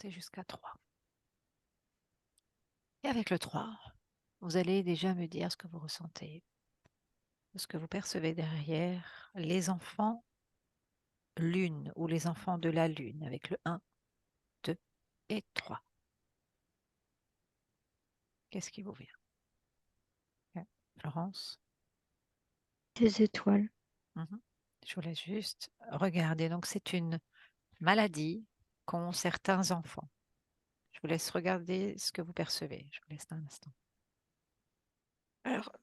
compter jusqu'à 3. Et avec le 3, vous allez déjà me dire ce que vous ressentez, ce que vous percevez derrière les enfants lune ou les enfants de la lune avec le 1, 2 et 3. Qu'est-ce qui vous vient? Ok. Florence? Des étoiles. Mhm. Je voulais juste regarder. Donc, c'est une maladie qu'ont certains enfants. Je vous laisse regarder ce que vous percevez. Je vous laisse un instant. Alors,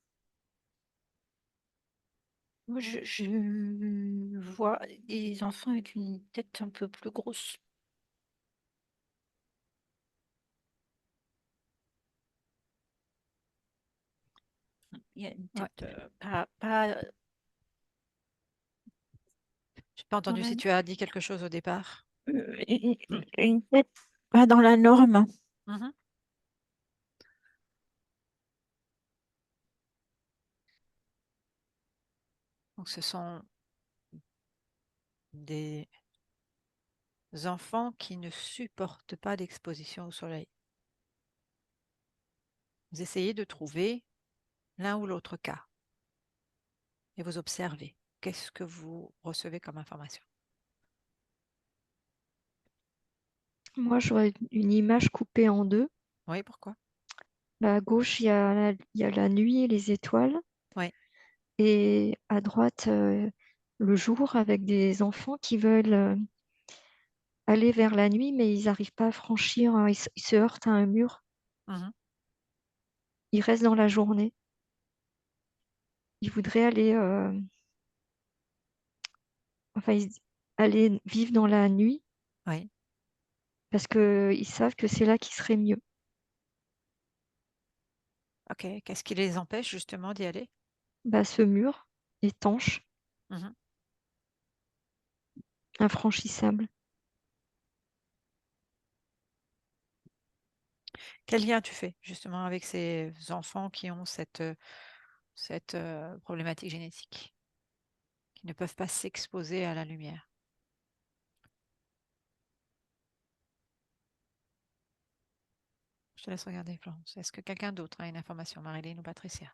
moi, je vois des enfants avec une tête un peu plus grosse. Il y a une Ouais. tête pas Je n'ai pas dans entendu la, si tu as dit quelque chose au départ. une tête pas dans la norme. Mhm. Donc, ce sont des enfants qui ne supportent pas l'exposition au soleil. Vous essayez de trouver l'un ou l'autre cas et vous observez. Qu'est-ce que vous recevez comme information? Moi, je vois une image coupée en deux. Oui, pourquoi? À gauche, il y a la nuit et les étoiles. Oui. Et à droite, le jour avec des enfants qui veulent aller vers la nuit, mais ils n'arrivent pas à franchir. Ils se heurtent à un mur. Mhm. Ils restent dans la journée. Ils voudraient aller, enfin, aller vivre dans la nuit Oui. parce qu'ils savent que c'est là qu'ils seraient mieux. Ok. Qu'est-ce qui les empêche justement d'y aller? Bah, ce mur étanche, Mhm. infranchissable. Quel lien tu fais justement avec ces enfants qui ont cette problématique génétique, qui ne peuvent pas s'exposer à la lumière? Je te laisse regarder, Florence. Est-ce que quelqu'un d'autre a une information, Marilyn ou Patricia?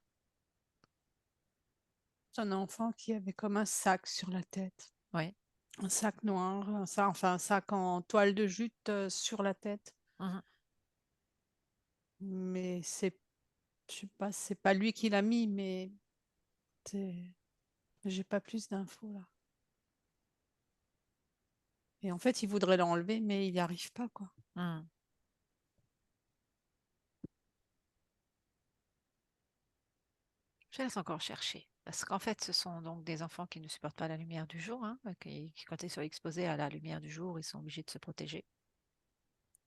C'est un enfant qui avait comme un sac sur la tête, Oui. un sac noir, enfin un sac en toile de jute sur la tête. Mhm. Mais je sais pas, c'est pas lui qui l'a mis, mais j'ai pas plus d'infos là. Et en fait, il voudrait l'enlever, mais il n'y arrive pas, quoi. Mhm. Je laisse encore chercher. Parce qu'en fait, ce sont donc des enfants qui ne supportent pas la lumière du jour, hein, quand ils sont exposés à la lumière du jour, ils sont obligés de se protéger.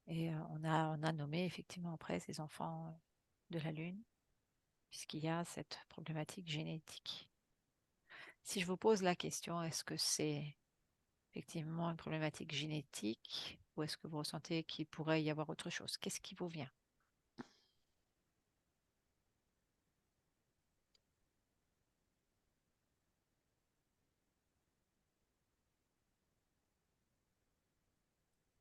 Et on a nommé effectivement après ces enfants de la Lune, puisqu'il y a cette problématique génétique. Si je vous pose la question, est-ce que c'est effectivement une problématique génétique ou est-ce que vous ressentez qu'il pourrait y avoir autre chose? Qu'est-ce qui vous vient?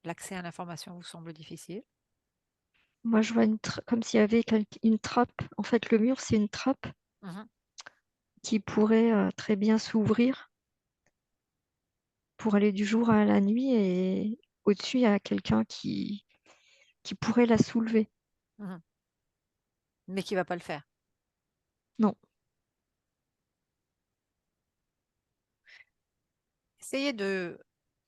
L'accès à l'information vous semble difficile? Moi, je vois comme s'il y avait une trappe. En fait, le mur, c'est une trappe Mhm. qui pourrait très bien s'ouvrir pour aller du jour à la nuit et au-dessus, il y a quelqu'un qui pourrait la soulever. Mhm. Mais qui ne va pas le faire. Non, Essayez de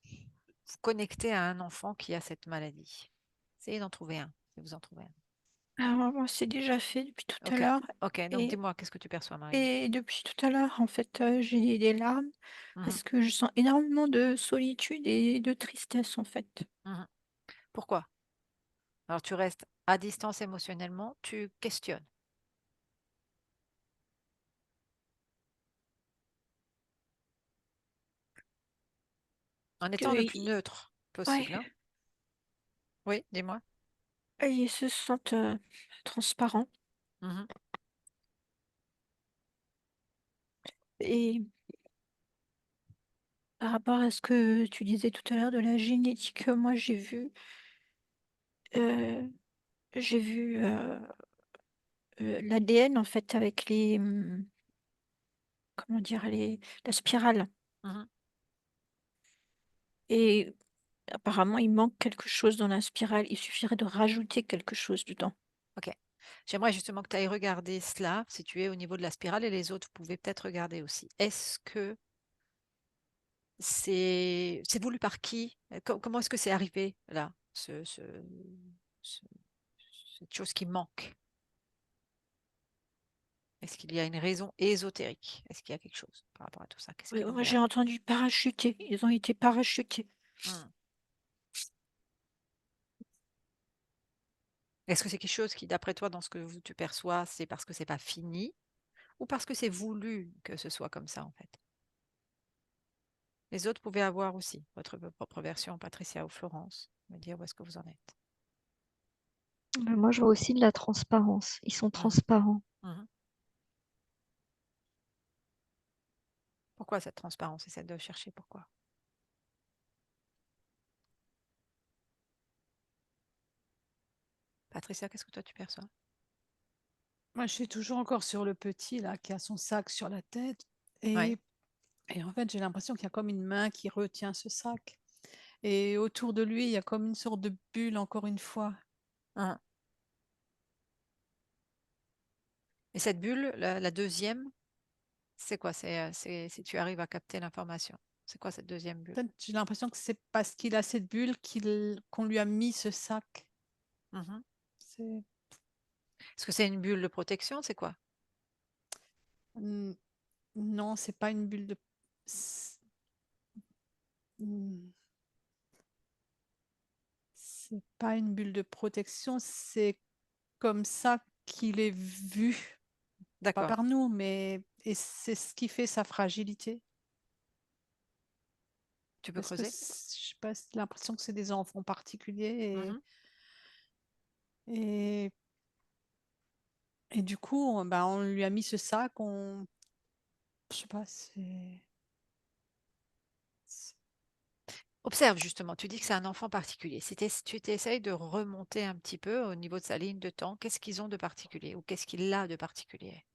vous connecter à un enfant qui a cette maladie. Essayez d'en trouver un, si vous en trouvez un. alors moi, c'est déjà fait depuis tout à Ok, l'heure. ok. Donc Et, dis-moi, qu'est-ce que tu perçois, Marie? et depuis tout à l'heure, en fait, j'ai des larmes Mhm. parce que je sens énormément de solitude et de tristesse, en fait. Mhm. Pourquoi? Alors tu restes à distance émotionnellement, tu questionnes. En étant le Que, plus neutre ouais, possible, hein. Oui, dis-moi. ils se sentent transparents. Mhm. Et par rapport à ce que tu disais tout à l'heure de la génétique, moi, j'ai vu euh, j'ai vu l'ADN en fait avec comment dire, la spirale. Mhm. Et apparemment, il manque quelque chose dans la spirale. Il suffirait de rajouter quelque chose dedans. Ok. J'aimerais justement que tu ailles regarder cela, si tu es au niveau de la spirale, et les autres, vous pouvez peut-être regarder aussi. Est-ce que c'est voulu par qui? Comment est-ce que c'est arrivé là, ce- cette chose qui manque? Est-ce qu'il y a une raison ésotérique? Est-ce qu'il y a quelque chose par rapport à tout ça? Qu'est-ce Oui, qui vous moi, vient? j'ai entendu parachuter. Ils ont été parachutés. Hmm. Est-ce que c'est quelque chose qui, d'après toi, dans ce que tu perçois, c'est parce que c'est pas fini ou parce que c'est voulu que ce soit comme ça en fait? Les autres pouvaient avoir aussi votre propre version, Patricia ou Florence, me dire où est-ce que vous en êtes. Moi, je vois aussi de la transparence. Ils sont Mhm. transparents. Mhm. Pourquoi cette transparence? Essaie de chercher pourquoi. Patricia, qu'est-ce que toi tu perçois? Moi, je suis toujours encore sur le petit là qui a son sac sur la tête. Oui. Et en fait, j'ai l'impression qu'il y a comme une main qui retient ce sac. Et autour de lui, il y a comme une sorte de bulle, encore une fois. Mhm. Et cette bulle, la deuxième, c'est quoi? C'est si tu arrives à capter l'information. C'est quoi cette deuxième bulle? En fait, j'ai l'impression que c'est parce qu'il a cette bulle qu'on lui a mis ce sac. Mhm. C'est... Est-ce que c'est une bulle de protection? C'est quoi? N- Non, c'est pas une bulle de... C'est hmm, c'est pas une bulle de protection, c'est comme ça qu'il est vu, pas D'accord. par nous, mais et c'est ce qui fait sa fragilité. Tu peux Parce que creuser? je sais pas, j'ai l'impression que c'est des enfants particuliers Mhm. et, et du coup, bah, on lui a mis ce sac, je sais pas, Observe justement, tu dis que c'est un enfant particulier. Si tu t'essayes de remonter un petit peu au niveau de sa ligne de temps, qu'est-ce qu'ils ont de particulier ou qu'est-ce qu'il a de particulier?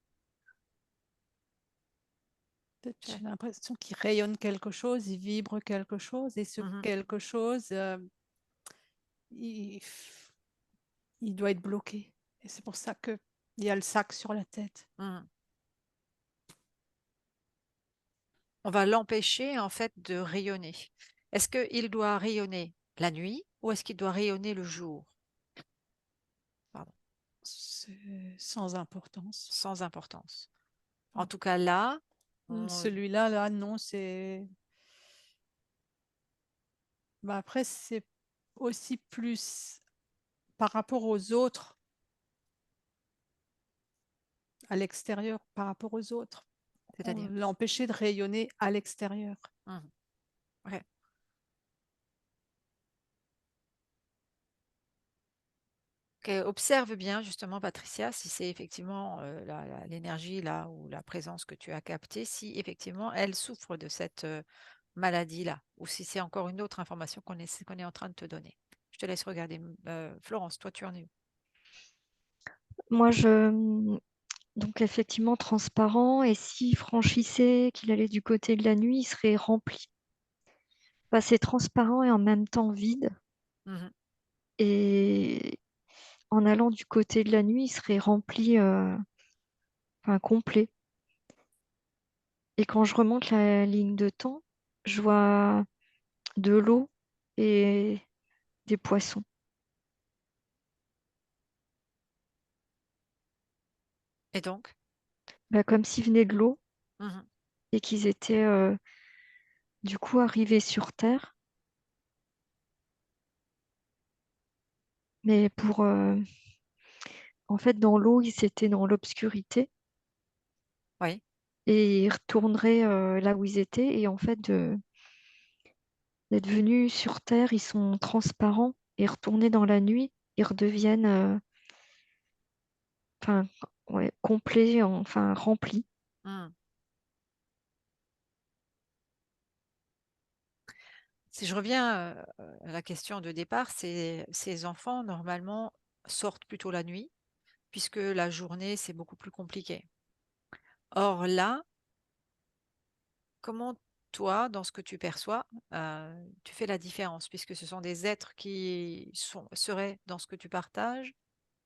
peut-être Tu j'ai vois. l'impression qu'il rayonne quelque chose, il vibre quelque chose, et ce Mhm. quelque chose, il, il doit être bloqué. Et c'est pour ça que il y a le sac sur la tête. Mhm. On va l'empêcher en fait de rayonner. Est-ce qu'il doit rayonner la nuit ou est-ce qu'il doit rayonner le jour? Pardon, C'est sans importance. sans importance. En Enfin, tout cas là, on- celui-là, là, non, c'est. Bah, après, c'est aussi plus par rapport aux autres, à l'extérieur, par rapport aux autres. On c'est-à-dire. l'a empêché de rayonner à l'extérieur. Mhm. Ok. Ok, observe bien justement, Patricia, si c'est effectivement l'énergie là ou la présence que tu as captée, si effectivement elle souffre de cette maladie-là, ou si c'est encore une autre information qu'on est en train de te donner. Je te laisse regarder. Florence, toi, tu en es où? Moi, donc effectivement transparent. Et s'il franchissait, qu'il allait du côté de la nuit, il serait rempli. Enfin, c'est transparent et en même temps vide. Mhm. Et en allant du côté de la nuit, il serait rempli, enfin complet. Et quand je remonte la ligne de temps, je vois de l'eau et des poissons. Et donc? Bah, comme s'ils venaient de l'eau Mhm. et qu'ils étaient du coup arrivés sur Terre. Mais en fait, dans l'eau, ils étaient dans l'obscurité Oui. et ils retourneraient là où ils étaient. Et en fait, d'être venus sur Terre, ils sont transparents et retournés dans la nuit, ils redeviennent enfin, ouais, complets, enfin remplis. Mhm. Si je reviens à la question de départ, ces enfants, normalement, sortent plutôt la nuit, puisque la journée, c'est beaucoup plus compliqué. Or là, comment toi, dans ce que tu perçois, tu fais la différence, puisque ce sont des êtres qui seraient, dans ce que tu partages,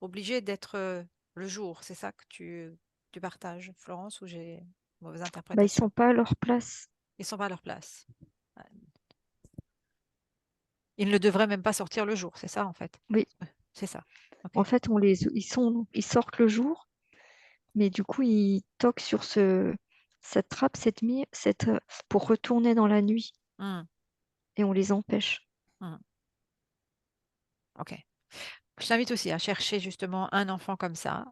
obligés d'être le jour. C'est ça que tu partages, Florence, ou j'ai une mauvaise Bah, ils interprétation? sont pas à leur place. Ils sont pas à leur place. Ils ne devraient même pas sortir le jour, c'est ça en fait? Oui. C'est ça. Ok. En fait, ils sortent le jour, mais du coup, ils toquent sur cette trappe, pour retourner dans la nuit, Hmm, et on les empêche. hmm. Ok. Je t'invite aussi à chercher justement un enfant comme ça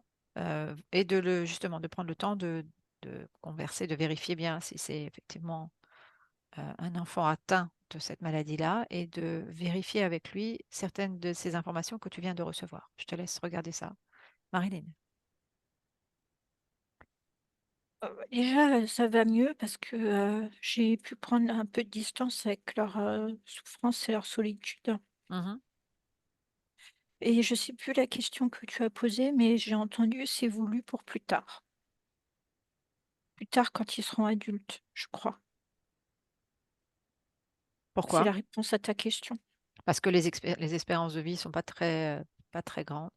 et justement de prendre le temps de converser, de vérifier bien si c'est effectivement un enfant atteint de cette maladie-là et de vérifier avec lui certaines de ces informations que tu viens de recevoir. Je te laisse regarder ça. Marilyn. Déjà, ça va mieux parce que j'ai pu prendre un peu de distance avec leur souffrance et leur solitude. Mhm. Et je sais plus la question que tu as posée, mais j'ai entendu c'est voulu pour plus tard. Plus tard quand ils seront adultes, je crois. C'est Pourquoi? la réponse à ta question. Parce que les espérances de vie sont pas très grandes.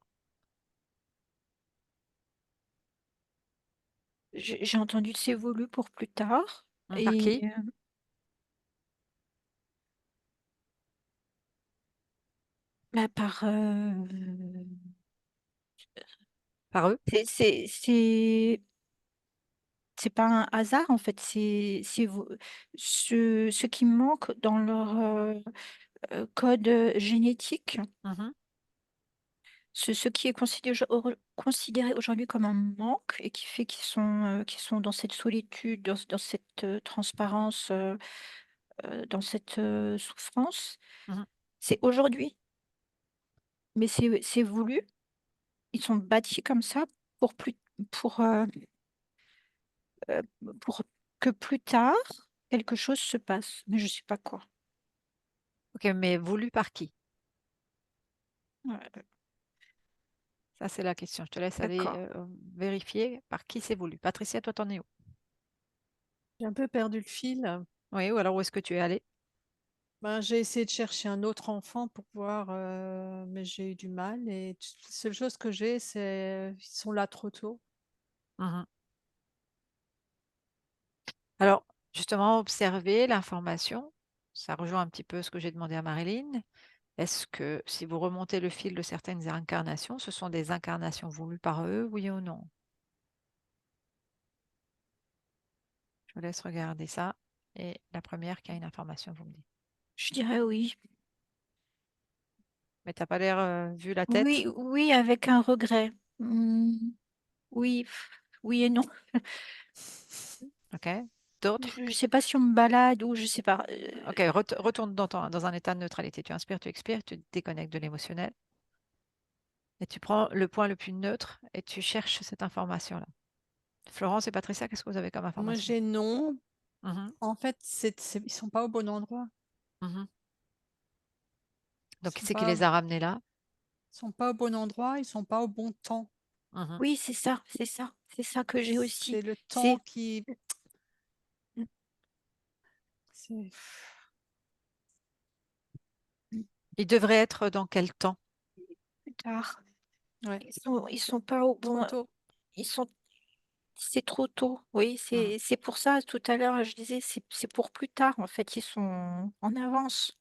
J'ai entendu c'est voulu pour plus tard. Par Et qui? là, par... Par eux? c'est pas un hasard, en fait. Ce qui manque dans leur code génétique. Mhm. Ce qui est considéré aujourd'hui comme un manque et qui fait qu'ils sont dans cette solitude, dans cette transparence, dans cette souffrance, Mhm. c'est aujourd'hui, mais c'est voulu. Ils sont bâtis comme ça pour plus, pour, euh, euh, pour que plus tard, quelque chose se passe, mais je sais pas quoi. Ok, mais voulu par qui? Ouais, Ça, c'est la question. Je te laisse aller d'accord. vérifier par qui c'est voulu. Patricia, toi, t'en es où? J'ai un peu perdu le fil. Oui, ou alors où est-ce que tu es allée? Ben, j'ai essayé de chercher un autre enfant pour voir, mais j'ai eu du mal. Et la seule chose que j'ai, c'est ils sont là trop tôt. Mhm. Alors, justement, observer l'information. Ça rejoint un petit peu ce que j'ai demandé à Marilyn. Est-ce que si vous remontez le fil de certaines incarnations, ce sont des incarnations voulues par eux, oui ou non? Je vous laisse regarder ça. Et la première qui a une information, vous me dites. Je dirais oui. Mais t'as pas l'air vu la tête? Oui, oui, avec un regret. Oui, oui et non. Ok. D'autres? Je sais pas si on me balade ou je sais pas. Ok, retourne dans un état de neutralité. Tu inspires, tu expires, tu te déconnectes de l'émotionnel. Et tu prends le point le plus neutre et tu cherches cette information-là. Florence et Patricia, qu'est-ce que vous avez comme Moi, information? j'ai non. Mhm, En fait, ils sont pas au bon endroit. mhm. Ils Donc, qui sont c'est qui pas, les a ramenés là? ils sont pas au bon endroit. Ils sont pas au bon temps. Mhm. Oui, c'est ça que j'ai aussi. C'est le temps C'est qui. C'est Ils devraient être dans quel temps? plus tard. ouais, Ils sont pas au trop bon. tôt. Ils sont. C'est trop tôt. Oui, Mhm. c'est pour ça. Tout à l'heure, je disais, c'est pour plus tard. En fait, ils sont en avance.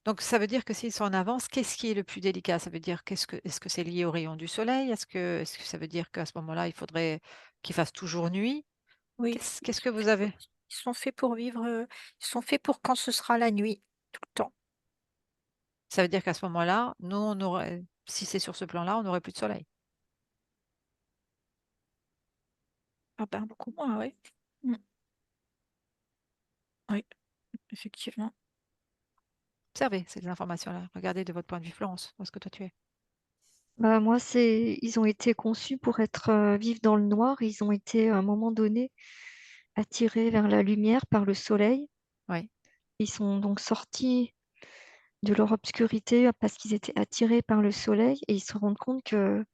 Donc, ça veut dire que s'ils sont en avance, qu'est-ce qui est le plus délicat? Ça veut dire est-ce que c'est lié au rayon du soleil? Est-ce que ça veut dire qu'à ce moment-là, il faudrait qu'il fasse toujours nuit? Oui, Qu'est-ce que vous avez? ils sont faits pour vivre. Ils sont faits pour quand ce sera la nuit, tout le temps. Ça veut dire qu'à ce moment-là, nous, si c'est sur ce plan-là, on n'aurait plus de soleil. Ah ben, beaucoup moins, oui. Mm. Oui, effectivement. Observez ces informations-là. Regardez de votre point de vue, Florence, où est-ce que toi tu es? Bah, moi, ils ont été conçus pour vivre dans le noir. Ils ont été, à un moment donné, attirés vers la lumière par le soleil. Oui. Ils sont donc sortis de leur obscurité parce qu'ils étaient attirés par le soleil et ils se rendent compte que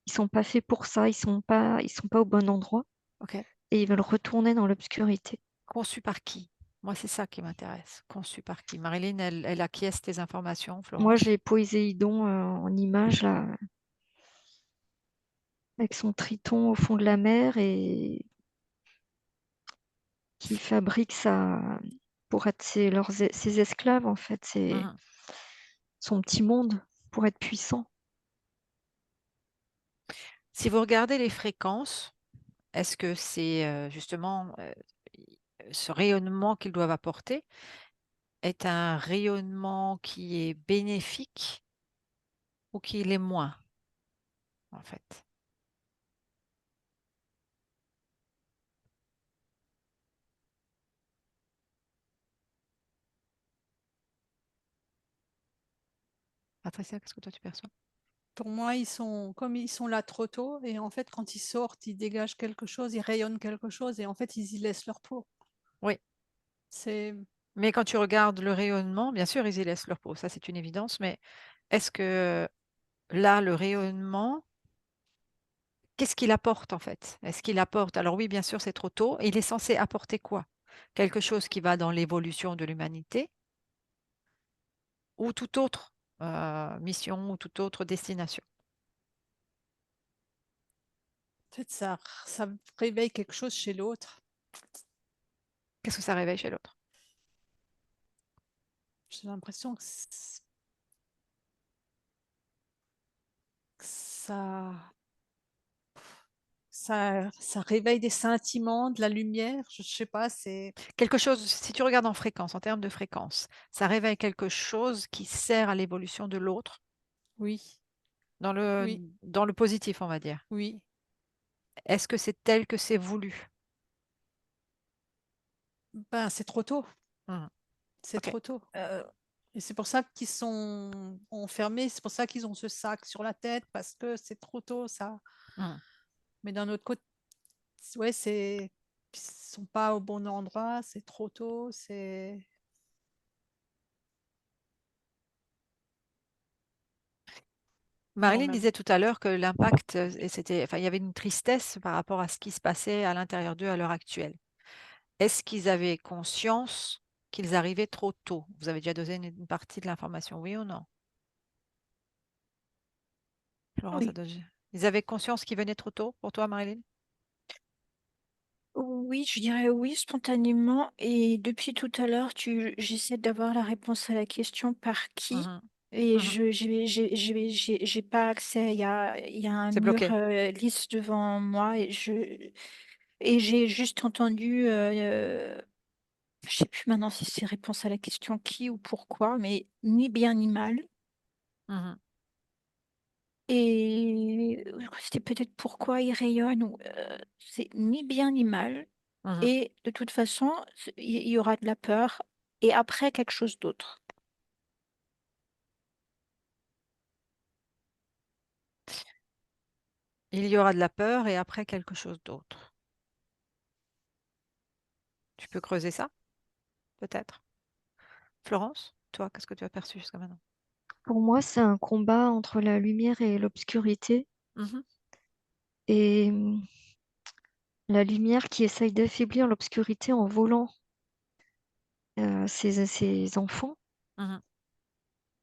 ils sont pas faits pour ça, ils sont pas au bon endroit Ok. et ils veulent retourner dans l'obscurité. Conçu par qui? Moi, c'est ça qui m'intéresse. Conçu par qui? Marilyn, elle acquiesce tes informations, Moi, Florence? j'ai Poséidon en image là, avec son triton au fond de la mer et qui fabrique ça pour être ses esclaves en fait, c'est Mhm. son petit monde pour être puissant. Si vous regardez les fréquences, est-ce que c'est justement ce rayonnement qu'ils doivent apporter est un rayonnement qui est bénéfique ou qui l'est moins, en fait? Patricia, qu'est-ce que toi tu perçois? Pour moi, comme ils sont là trop tôt, et en fait, quand ils sortent, ils dégagent quelque chose, ils rayonnent quelque chose, et en fait, ils y laissent leur peau. Oui, C'est mais quand tu regardes le rayonnement, bien sûr, ils y laissent leur peau, ça c'est une évidence, mais est-ce que là, le rayonnement, qu'est-ce qu'il apporte en fait? Est-ce qu'il apporte, alors oui, bien sûr, c'est trop tôt, et il est censé apporter quoi? Quelque chose qui va dans l'évolution de l'humanité ou toute autre mission ou toute autre destination? en fait, ça réveille quelque chose chez l'autre. Qu'est-ce que ça réveille chez l'autre? J'ai l'impression que ça, ça réveille des sentiments, de la lumière. Je sais pas, c'est Quelque chose, si tu regardes en fréquence, en termes de fréquence, ça réveille quelque chose qui sert à l'évolution de l'autre oui, dans oui, dans le positif, on va dire. oui. Est-ce que c'est tel que c'est voulu? Ben, c'est trop tôt. Mhm. C'est Ok. trop tôt. Et c'est pour ça qu'ils sont enfermés. C'est pour ça qu'ils ont ce sac sur la tête parce que c'est trop tôt, ça. Mhm. Mais d'un autre côté, ouais, ils sont pas au bon endroit. C'est trop tôt. C'est mais en Marilyn même disait tout à l'heure que l'impact, et c'était, enfin, il y avait une tristesse par rapport à ce qui se passait à l'intérieur d'eux à l'heure actuelle. Est-ce qu'ils avaient conscience qu'ils arrivaient trop tôt? Vous avez déjà donné une partie de l'information, oui ou non? Florence a Oui. donné. Ils avaient conscience qu'ils venaient trop tôt pour toi, Marilyn? Oui, je dirais oui spontanément. Et depuis tout à l'heure, j'essaie d'avoir la réponse à la question par qui. Mhm. Et Mhm. j'ai pas accès. Il y a un C'est mur bloqué. lisse devant moi et j'ai juste entendu. Je sais plus maintenant si c'est réponse à la question qui ou pourquoi, mais ni bien ni mal. Mhm. Et c'était peut-être pourquoi il rayonne ou c'est ni bien ni mal. Mhm. Et de toute façon, il y aura de la peur et après quelque chose d'autre. Il y aura de la peur et après quelque chose d'autre. Tu peux creuser ça, peut-être? Florence, toi, qu'est-ce que tu as perçu jusqu'à maintenant? Pour moi, c'est un combat entre la lumière et l'obscurité Mhm. et la lumière qui essaye d'affaiblir l'obscurité en volant ses enfants Mhm.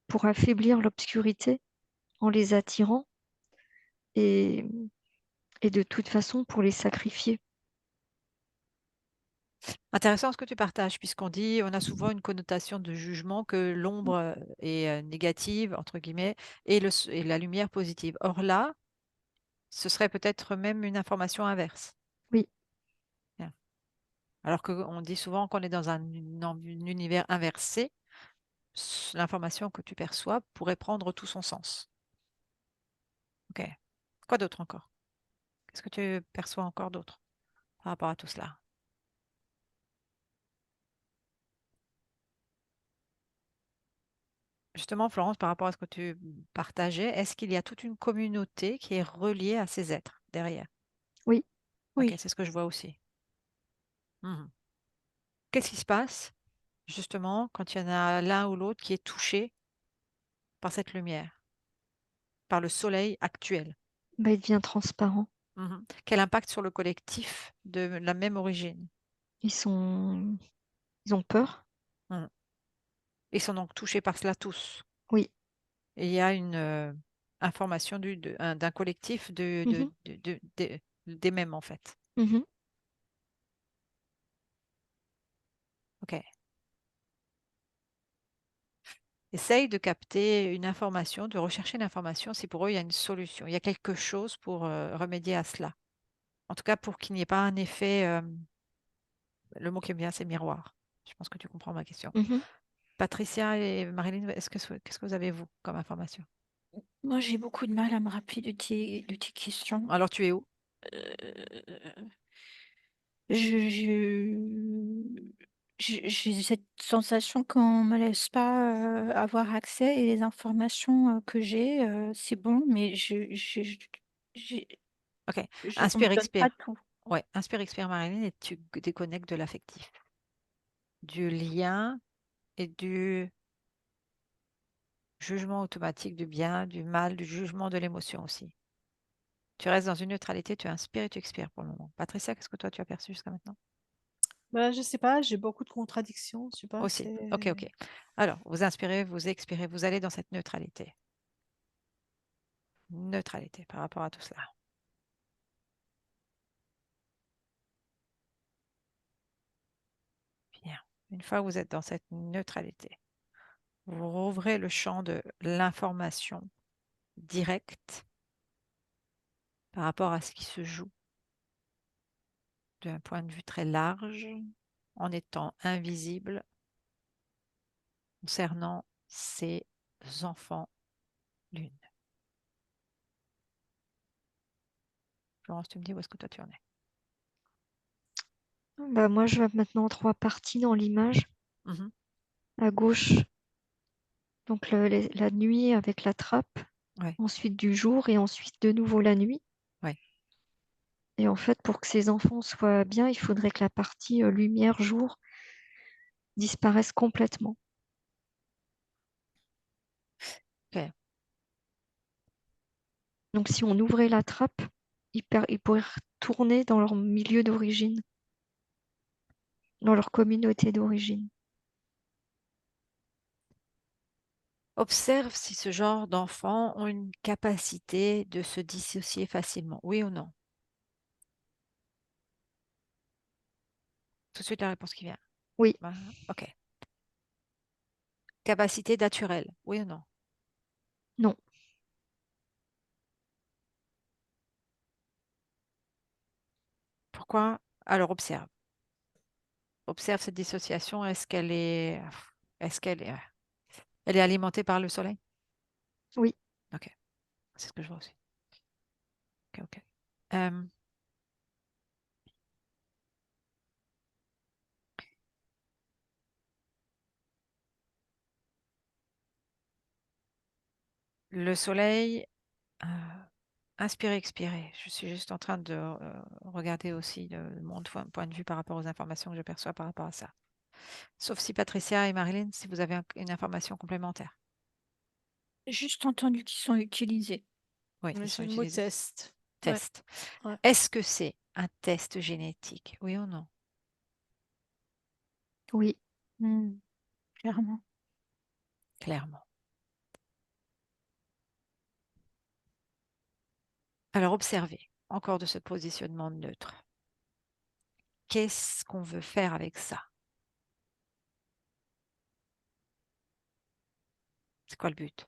pour affaiblir l'obscurité en les attirant et, et de toute façon pour les sacrifier. Intéressant ce que tu partages, puisqu'on dit, on a souvent une connotation de jugement que l'ombre est négative, entre guillemets, et, et la lumière positive. Or là, ce serait peut-être même une information inverse. Oui, Bien. Alors qu'on dit souvent qu'on est dans un univers inversé, l'information que tu perçois pourrait prendre tout son sens. Ok. Quoi d'autre encore? Qu'est-ce que tu perçois encore d'autre par rapport à tout cela? Justement, Florence, par rapport à ce que tu partageais, est-ce qu'il y a toute une communauté qui est reliée à ces êtres derrière? oui. Ok, Oui. c'est ce que je vois aussi. Mhm. Qu'est-ce qui se passe justement quand il y en a l'un ou l'autre qui est touché par cette lumière, par le soleil actuel? Bah, il devient transparent. Quel impact sur le collectif de la même origine? Ils ont peur. Mhm. Ils sont donc touchés par cela tous. Oui. Et il y a une information d'un collectif Mhm. des mêmes, en fait. Mhm. OK. Essaye de capter une information, de rechercher une information si pour eux, il y a une solution. Il y a quelque chose pour remédier à cela. En tout cas, pour qu'il n'y ait pas un effet, le mot qui me vient, c'est miroir. Je pense que tu comprends ma question. Mhm. Patricia et Marilyn, qu'est-ce que vous avez, vous, comme information? Moi, j'ai beaucoup de mal à me rappeler de tes questions. Alors, tu es où? Euh, je- j'ai cette sensation qu'on me laisse pas avoir accès et les informations que j'ai, c'est bon, mais j'ai- OK. on me Inspire, donne pas expire. tout. Ouais, inspire, expire, Marilyn, et tu déconnectes de l'affectif, du lien et du jugement automatique du bien, du mal, du jugement de l'émotion aussi. Tu restes dans une neutralité, tu inspires et tu expires pour le moment. Patricia, qu'est-ce que toi tu as perçu jusqu'à maintenant? Bah, je sais pas, j'ai beaucoup de contradictions. Je sais pas, Aussi. Ok, ok. Alors, vous inspirez, vous expirez, vous allez dans cette neutralité. Neutralité par rapport à tout cela. Bien. Une fois que vous êtes dans cette neutralité, vous rouvrez le champ de l'information directe par rapport à ce qui se joue d'un point de vue très large, en étant invisible concernant ces enfants lune. Florence, tu me dis où est-ce que toi tu en es? Bah, moi, je vois maintenant 3 parties dans l'image. Mhm. À gauche, donc la nuit avec la trappe, Ouais, ensuite du jour et ensuite de nouveau la nuit. ouais. Et en fait, pour que ces enfants soient bien, il faudrait que la partie lumière jour disparaisse complètement. Ok. Donc si on ouvrait la trappe, ils pourraient retourner dans leur milieu d'origine, dans leur communauté d'origine. Observe si ce genre d'enfants ont une capacité de se dissocier facilement. Oui ou non? Tout de suite la réponse qui vient. Oui, Voilà. Ok. Capacité naturelle. Oui ou non? non, Pourquoi? Alors observe. Observe cette dissociation. Elle est alimentée par le soleil? oui. Ok. C'est ce que je vois aussi. Ok, ok. Euh, le soleil, euh, inspirer, expirer. Je suis juste en train de regarder aussi mon point de vue par rapport aux informations que je perçois par rapport à ça. Sauf si Patricia et Marilyn, si vous avez une information complémentaire. J'ai juste entendu qu'ils sont utilisés. Oui, ils sont J'ai le mot utilisés. test. Ouais, Test. ouais. Est-ce que c'est un test génétique? Oui ou non? Oui, Clairement. Clairement. Alors observez, encore de ce positionnement neutre. Qu'est-ce qu'on veut faire avec ça? C'est quoi le but?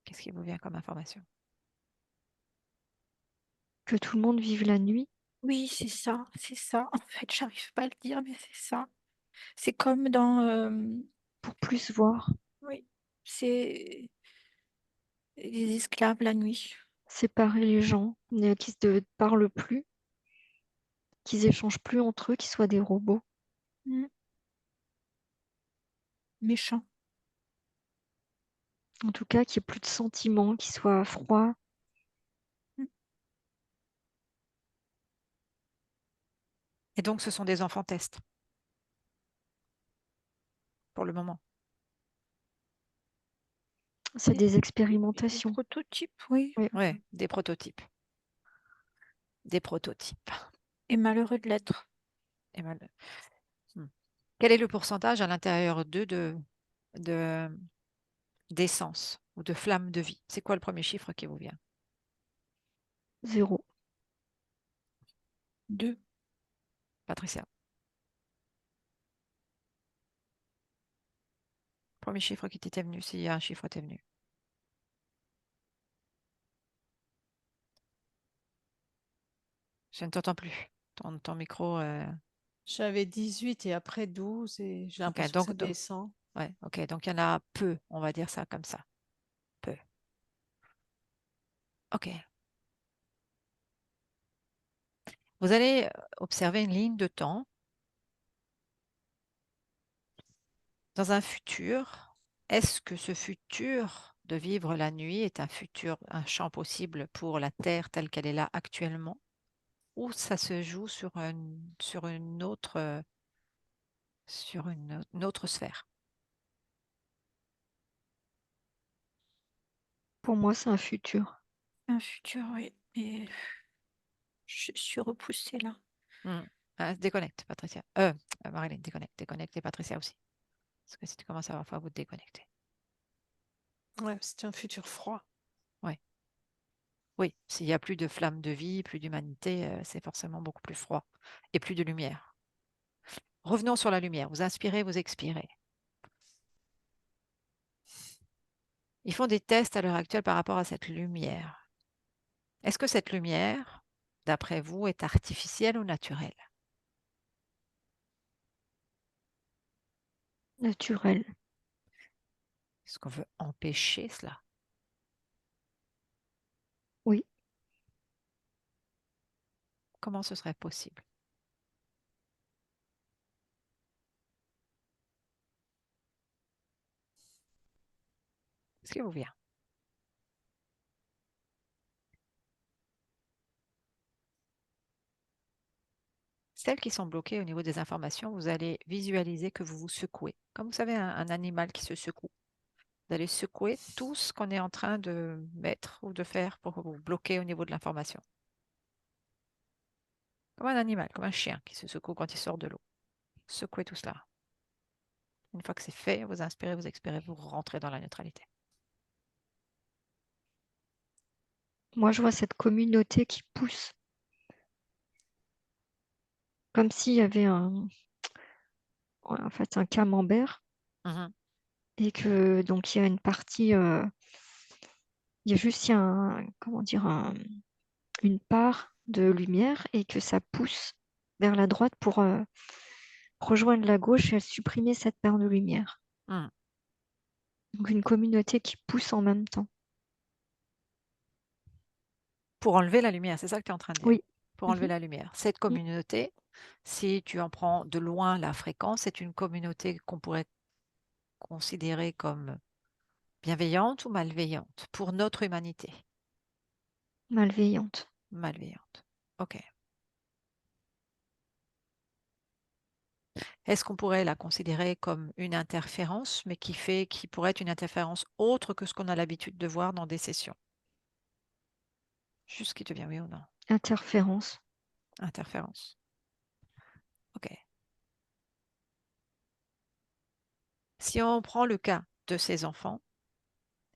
Qu'est-ce qui vous vient comme information? que tout le monde vive la nuit. Oui, c'est ça, c'est ça. En fait, j'arrive pas à le dire, mais c'est ça. C'est comme dans... Pour plus voir, oui, c'est les esclaves la nuit. séparer les gens, qui ne parlent plus, qu'ils échangent plus entre eux, qu'ils soient des robots. Mm. Méchant. En tout cas, qu'il n'y ait plus de sentiments, qu'il soit froid. Mm. Et donc, ce sont des enfants tests pour le moment. C'est Des, des des expérimentations. prototypes, oui. Oui. Ouais, des prototypes. Des prototypes. Et malheureux de l'être. Et mal- Hmm. Quel est le pourcentage à l'intérieur d'eux de, d'essence ou de flamme de vie? C'est quoi le premier chiffre qui vous vient? 0. 2. Patricia. Premier chiffre qui t'était venu, s'il y a un chiffre t'est venu. Je ne t'entends plus. Ton micro. J'avais 18 et après 12 et j'ai Ok, l'impression que ça descend. ouais, ok, donc il y en a peu, on va dire ça comme ça. Peu. Ok. Vous allez observer une ligne de temps dans un futur. Est-ce que ce futur de vivre la nuit est un futur, un champ possible pour la Terre telle qu'elle est là actuellement, ou ça se joue sur une autre sphère? Pour moi, c'est un futur. Un futur, oui. Et je suis repoussée là. Hmm. Déconnecte, Patricia. Marilyn, déconnecte. Déconnecte et Patricia aussi. Parce que si tu commences à avoir fois, vous te déconnectez. Ouais, c'est un futur froid. Ouais. Oui, s'il n'y a plus de flamme de vie, plus d'humanité, c'est forcément beaucoup plus froid et plus de lumière. Revenons sur la lumière. Vous inspirez, vous expirez. Ils font des tests à l'heure actuelle par rapport à cette lumière. Est-ce que cette lumière, d'après vous, est artificielle ou naturelle? Naturel. Est-ce qu'on veut empêcher cela? Oui. Comment ce serait possible? Qu'est-ce qui vous vient? Celles qui sont bloquées au niveau des informations, vous allez visualiser que vous vous secouez. Comme vous savez, un animal qui se secoue. Vous allez secouer tout ce qu'on est en train de mettre ou de faire pour vous bloquer au niveau de l'information. Comme un animal, comme un chien qui se secoue quand il sort de l'eau. Secouez tout cela. Une fois que c'est fait, vous inspirez, vous expirez, vous rentrez dans la neutralité. Moi, je vois cette communauté qui pousse. Comme s'il y avait en fait, un camembert Mhm. et que donc il y a une partie, il y a juste comment dire, une part de lumière et que ça pousse vers la droite pour rejoindre la gauche et supprimer cette part de lumière. Mhm. Donc une communauté qui pousse en même temps. Pour enlever la lumière, c'est ça que tu es en train de dire. Oui. Pour enlever Mhm. la lumière. Cette communauté, si tu en prends de loin la fréquence, c'est une communauté qu'on pourrait considérer comme bienveillante ou malveillante pour notre humanité. Malveillante. Malveillante. OK. Est-ce qu'on pourrait la considérer comme une interférence, mais qui pourrait être une interférence autre que ce qu'on a l'habitude de voir dans des sessions? Juste ce qui te vient, oui ou non? Interférence. Interférence. OK. Si on prend le cas de ces enfants,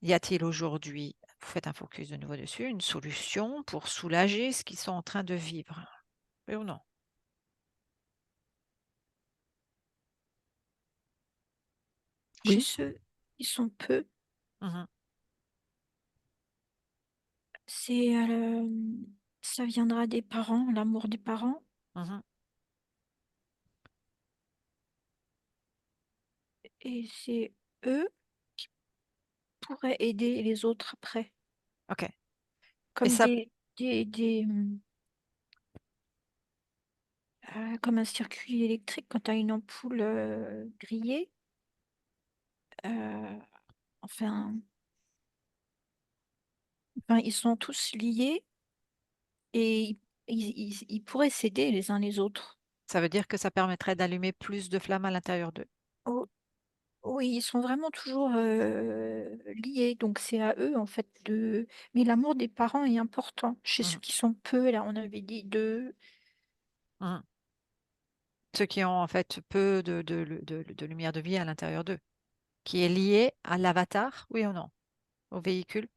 y a-t-il aujourd'hui, vous faites un focus de nouveau dessus, une solution pour soulager ce qu'ils sont en train de vivre? Oui ou non? Chez Oui. ceux qui sont peu, Mhm. c'est ça viendra des parents, l'amour des parents. Mhm. Et c'est eux qui pourraient aider les autres après. OK. Et Comme ça, comme un circuit électrique, quand tu as une ampoule grillée, euh, enfin, ils sont tous liés et ils pourraient s'aider les uns les autres. Ça veut dire que ça permettrait d'allumer plus de flammes à l'intérieur d'eux. Oh, oui, ils sont vraiment toujours liés, donc c'est à eux en fait de. Mais l'amour des parents est important. Chez ceux Mhm. qui sont peu, là, on avait dit deux. Mhm. Ceux qui ont en fait peu de lumière de vie à l'intérieur d'eux, qui est lié à l'avatar, oui ou non? Au véhicule?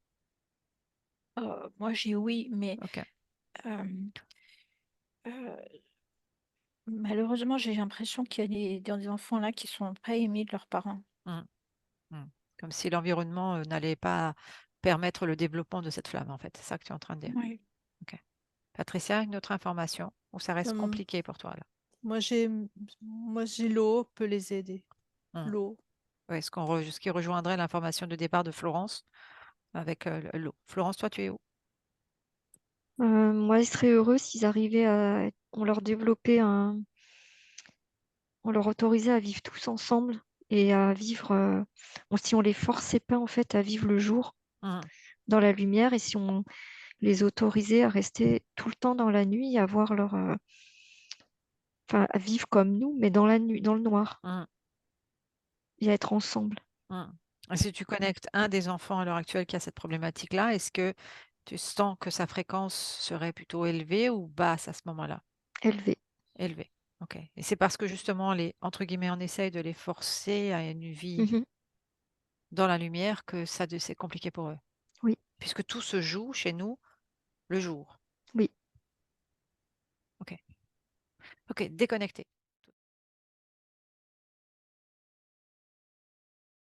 Moi, j'ai oui, mais Ok. euh, euh, malheureusement, j'ai l'impression qu'il y a des enfants là qui sont pas aimés de leurs parents. Mhm. Mhm. Comme si l'environnement n'allait pas permettre le développement de cette flamme, en fait. C'est ça que tu es en train de dire. Oui. Ok. Patricia, une autre information ou ça reste Comme compliqué pour toi là? moi, j'ai l'eau peut les aider. Mhm. L'eau. Ouais, ce qui rejoindrait l'information de départ de Florence avec l'eau. Florence, toi, tu es où? Moi, je serais heureux s'ils arrivaient à. On leur développait un. On leur autorisait à vivre tous ensemble et à vivre. Si on les forçait pas, en fait, à vivre le jour Mhm. dans la lumière et si on les autorisait à rester tout le temps dans la nuit, à voir leur. Enfin, à vivre comme nous, mais dans la nuit, dans le noir Mhm. et à être ensemble. Mhm. Et si tu connectes un des enfants à l'heure actuelle qui a cette problématique-là, est-ce que tu sens que sa fréquence serait plutôt élevée ou basse à ce moment-là? Élevés. Élevée. Ok. Et c'est parce que justement, entre guillemets, on essaye de les forcer à une vie Mhm. dans la lumière que c'est compliqué pour eux. Oui, Puisque tout se joue chez nous le jour. oui. Ok. Ok, déconnecté.